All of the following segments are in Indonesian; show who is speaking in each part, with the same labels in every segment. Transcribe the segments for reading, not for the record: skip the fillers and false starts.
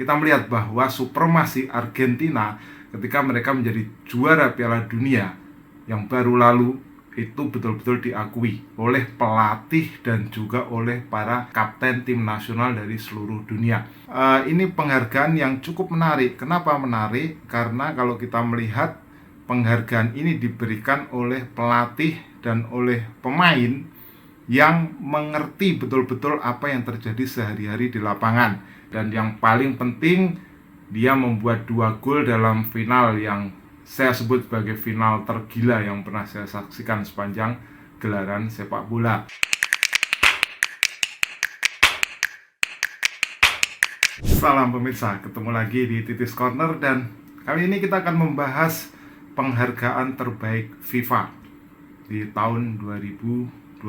Speaker 1: kita melihat bahwa supremasi Argentina ketika mereka menjadi juara Piala Dunia yang baru lalu itu betul-betul diakui oleh pelatih dan juga oleh para kapten tim nasional dari seluruh dunia. Ini penghargaan yang cukup menarik. Kenapa menarik? Karena kalau kita melihat penghargaan ini diberikan oleh pelatih dan oleh pemain yang mengerti betul-betul apa yang terjadi sehari-hari di lapangan. Dan yang paling penting, dia membuat 2 gol dalam final yang saya sebut sebagai final tergila yang pernah saya saksikan sepanjang gelaran sepak bola. Salam pemirsa, ketemu lagi di Titis Corner dan kali ini kita akan membahas penghargaan terbaik FIFA di tahun 2022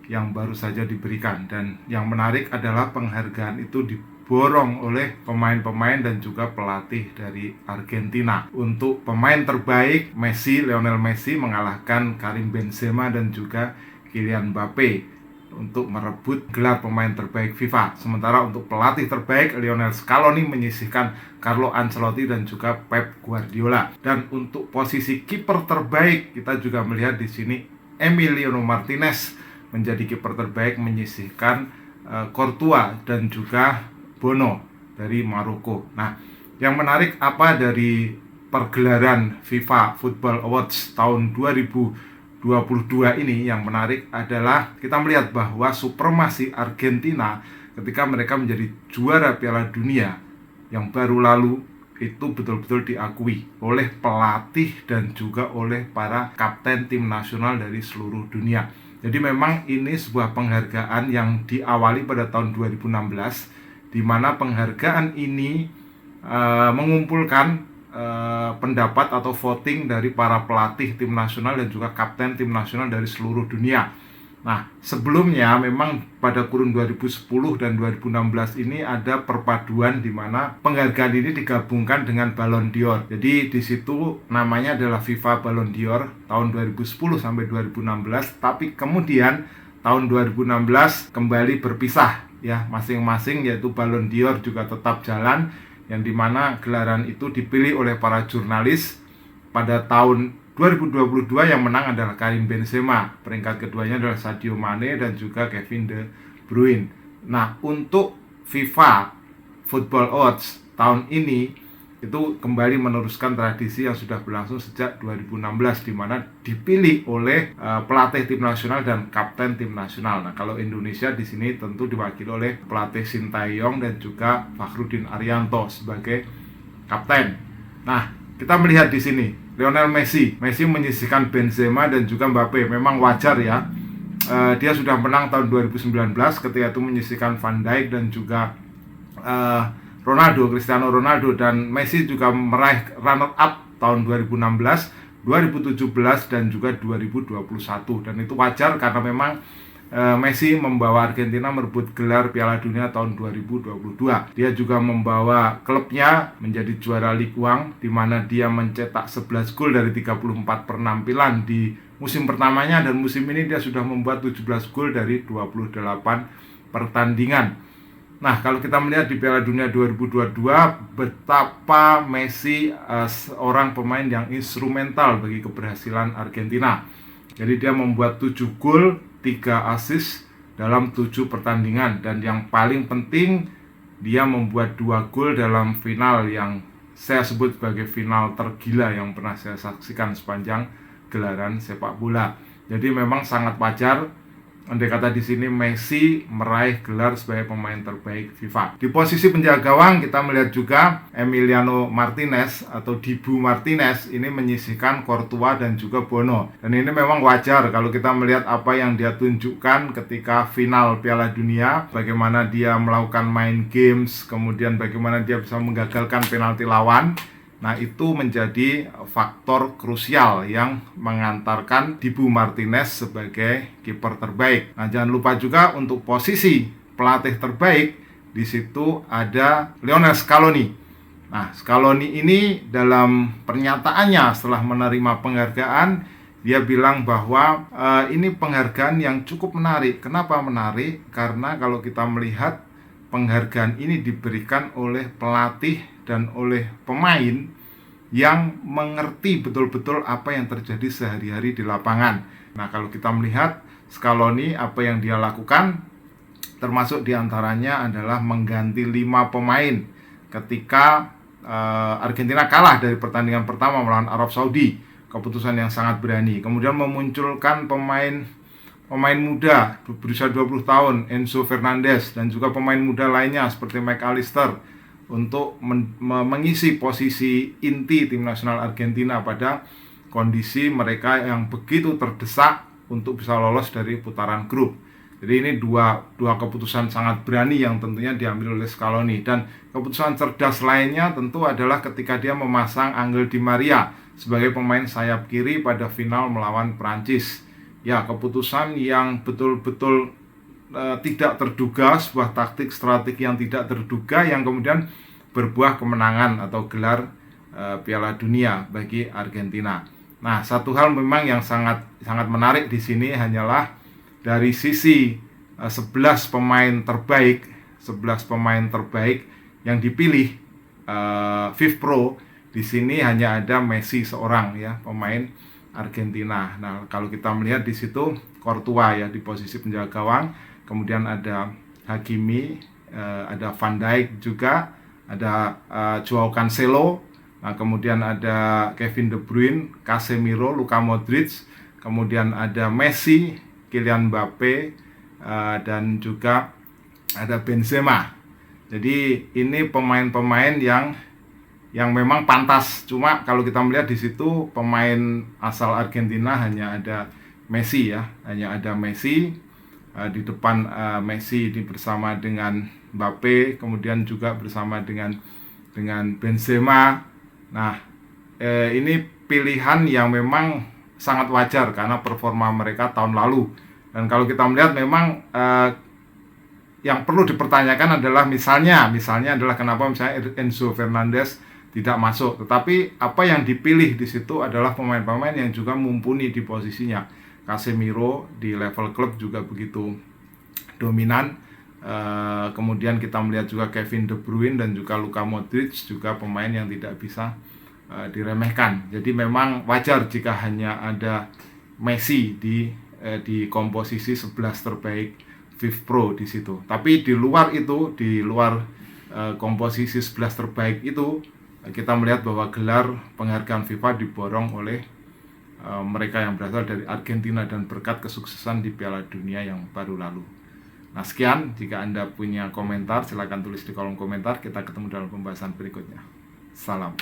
Speaker 1: yang baru saja diberikan. Dan yang menarik adalah penghargaan itu diborong oleh pemain-pemain dan juga pelatih dari Argentina. Untuk pemain terbaik, Lionel Messi mengalahkan Karim Benzema dan juga Kylian Mbappe untuk merebut gelar pemain terbaik FIFA. Sementara untuk pelatih terbaik, Lionel Scaloni menyisihkan Carlo Ancelotti dan juga Pep Guardiola. Dan untuk posisi kiper terbaik, kita juga melihat di sini Emiliano Martinez menjadi kiper terbaik, menyisihkan Courtois dan juga Bono dari Maroko. Nah, yang menarik apa dari pergelaran FIFA Football Awards tahun 2022 ini, yang menarik adalah kita melihat bahwa supremasi Argentina ketika mereka menjadi juara Piala Dunia yang baru lalu itu betul-betul diakui oleh pelatih dan juga oleh para kapten tim nasional dari seluruh dunia. Jadi memang ini sebuah penghargaan yang diawali pada tahun 2016, di mana penghargaan ini mengumpulkan pendapat atau voting dari para pelatih tim nasional dan juga kapten tim nasional dari seluruh dunia. Nah, sebelumnya memang pada kurun 2010 dan 2016 ini ada perpaduan di mana penghargaan ini digabungkan dengan Ballon d'Or. Jadi di situ namanya adalah FIFA Ballon d'Or tahun 2010 sampai 2016, tapi kemudian tahun 2016 kembali berpisah ya, masing-masing, yaitu Ballon d'Or juga tetap jalan, yang dimana gelaran itu dipilih oleh para jurnalis. Pada tahun 2022 yang menang adalah Karim Benzema, peringkat keduanya adalah Sadio Mane dan juga Kevin De Bruyne. Nah, untuk FIFA Football Awards tahun ini itu kembali meneruskan tradisi yang sudah berlangsung sejak 2016, di mana dipilih oleh pelatih tim nasional dan kapten tim nasional. Nah, kalau Indonesia di sini tentu diwakili oleh pelatih Sintayong dan juga Fakhrudin Arianto sebagai kapten. Nah, kita melihat di sini Lionel Messi menyisihkan Benzema dan juga Mbappe. Memang wajar ya, dia sudah menang tahun 2019 ketika itu menyisihkan Van Dijk dan juga Cristiano Ronaldo, dan Messi juga meraih runner up tahun 2016, 2017 dan juga 2021. Dan itu wajar karena memang Messi membawa Argentina merebut gelar Piala Dunia tahun 2022. Dia juga membawa klubnya menjadi juara Ligue 1, di mana dia mencetak 11 gol dari 34 penampilan di musim pertamanya, dan musim ini dia sudah membuat 17 gol dari 28 pertandingan. Nah, kalau kita melihat di Piala Dunia 2022, betapa Messi seorang pemain yang instrumental bagi keberhasilan Argentina. Jadi dia membuat 7 gol, 3 assist dalam 7 pertandingan. Dan yang paling penting, dia membuat 2 gol dalam final yang saya sebut sebagai final tergila yang pernah saya saksikan sepanjang gelaran sepak bola. Jadi memang sangat wajar andai kata di sini Messi meraih gelar sebagai pemain terbaik FIFA. Di posisi penjaga gawang kita melihat juga Emiliano Martinez atau Dibu Martinez ini menyisihkan Courtois dan juga Bono. Dan ini memang wajar kalau kita melihat apa yang dia tunjukkan ketika final Piala Dunia, bagaimana dia melakukan main games, kemudian bagaimana dia bisa menggagalkan penalti lawan. Nah, itu menjadi faktor krusial yang mengantarkan Dibu Martinez sebagai kiper terbaik. Nah, jangan lupa juga untuk posisi pelatih terbaik, di situ ada Lionel Scaloni. Nah, Scaloni ini dalam pernyataannya setelah menerima penghargaan, dia bilang bahwa ini penghargaan yang cukup menarik. Kenapa menarik? Karena kalau kita melihat penghargaan ini diberikan oleh pelatih dan oleh pemain yang mengerti betul-betul apa yang terjadi sehari-hari di lapangan. Nah, kalau kita melihat Scaloni, apa yang dia lakukan, termasuk diantaranya adalah mengganti 5 pemain ketika Argentina kalah dari pertandingan pertama melawan Arab Saudi. Keputusan yang sangat berani. Kemudian memunculkan pemain muda berusia 20 tahun, Enzo Fernandez, dan juga pemain muda lainnya seperti McAllister untuk mengisi posisi inti tim nasional Argentina pada kondisi mereka yang begitu terdesak untuk bisa lolos dari putaran grup. Jadi ini dua keputusan sangat berani yang tentunya diambil oleh Scaloni. Dan keputusan cerdas lainnya tentu adalah ketika dia memasang Angel Di Maria sebagai pemain sayap kiri pada final melawan Prancis. Ya, keputusan yang betul-betul tidak terduga, sebuah taktik strategi yang tidak terduga yang kemudian berbuah kemenangan atau gelar Piala Dunia bagi Argentina. Nah, satu hal memang yang sangat menarik di sini hanyalah dari sisi 11 pemain terbaik yang dipilih FIFPro, di sini hanya ada Messi seorang ya, pemain Argentina. Nah, kalau kita melihat di situ Courtois ya di posisi penjaga gawang, kemudian ada Hakimi, ada Van Dijk juga, ada Joao Cancelo, nah, kemudian ada Kevin De Bruyne, Casemiro, Luka Modric, kemudian ada Messi, Kylian Mbappe, dan juga ada Benzema. Jadi ini pemain-pemain yang memang pantas. Cuma kalau kita melihat di situ pemain asal Argentina hanya ada Messi ya, hanya ada Messi di depan. Messi bersama dengan Mbappe, kemudian juga bersama dengan Benzema. Nah, ini pilihan yang memang sangat wajar karena performa mereka tahun lalu. Dan kalau kita melihat memang yang perlu dipertanyakan adalah misalnya adalah kenapa misalnya Enzo Fernandez tidak masuk. Tetapi apa yang dipilih di situ adalah pemain-pemain yang juga mumpuni di posisinya. Casemiro di level klub juga begitu dominan. Kemudian kita melihat juga Kevin De Bruyne dan juga Luka Modric juga pemain yang tidak bisa diremehkan. Jadi memang wajar jika hanya ada Messi di komposisi 11 terbaik FIFPro di situ. Tapi di luar itu, di luar komposisi 11 terbaik itu, kita melihat bahwa gelar penghargaan FIFA diborong oleh mereka yang berasal dari Argentina dan berkat kesuksesan di Piala Dunia yang baru lalu. Nah, sekian. Jika Anda punya komentar, silakan tulis di kolom komentar. Kita ketemu dalam pembahasan berikutnya. Salam.